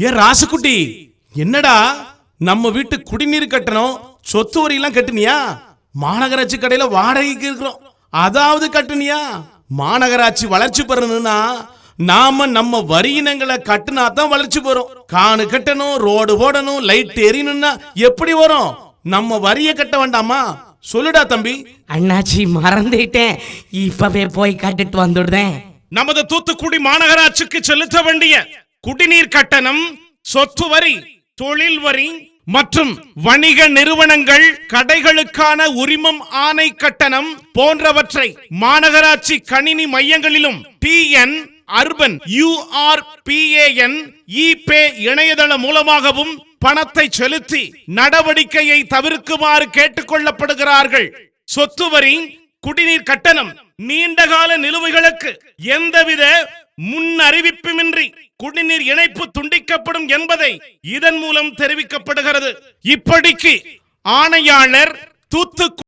ஏ ராசுக்குட்டி, என்னடா நம்ம வீட்டு குடிநீர் கட்டணம் சொத்து வரி எல்லாம் கட்டுனியா? மாநகராட்சி கடையில வாடகைக்கு இருக்கிறோம், அதாவது கட்டுனியா? மாநகராட்சி வளர்ச்சி பெறணும்னா நாம நம்ம வரியினங்களை கட்டினா தான் வளர்ச்சி பெறும். காணு கட்டணும், ரோடு போடணும், லைட் எரியணும்னா எப்படி வரும்? நம்ம வரியை கட்ட வேண்டாமா? சொல்லுடா தம்பி. அண்ணாச்சி மறந்துட்டேன், இப்பவே போய் கட்டிட்டு வந்துடுறேன். நமது தூத்துக்குடி மாநகராட்சிக்கு செலுத்த வேண்டிய குடிநீர் கட்டணம், சொத்து வரி, தொழில் வரி மற்றும் வணிக நிறுவனங்கள் கடைகளுக்கான உரிமம் ஆணை கட்டணம் போன்றவற்றை மாநகராட்சி கணினி மையங்களிலும் டிஎன் அர்பன் URPAN இபே இணையதளம் மூலமாகவும் பணத்தை செலுத்தி நடவடிக்கையை தவிர்க்குமாறு கேட்டுக்கொள்ளப்படுகிறார்கள். சொத்து வரி, குடிநீர் கட்டணம் நீண்டகால நிலுவைகளுக்கு எந்தவித முன் அறிவிப்புமின்றி குடிநீர் இணைப்பு துண்டிக்கப்படும் என்பதை இதன் மூலம் தெரிவிக்கப்படுகிறது. இப்படிக்கு ஆணையாளர், தூத்துக்குடி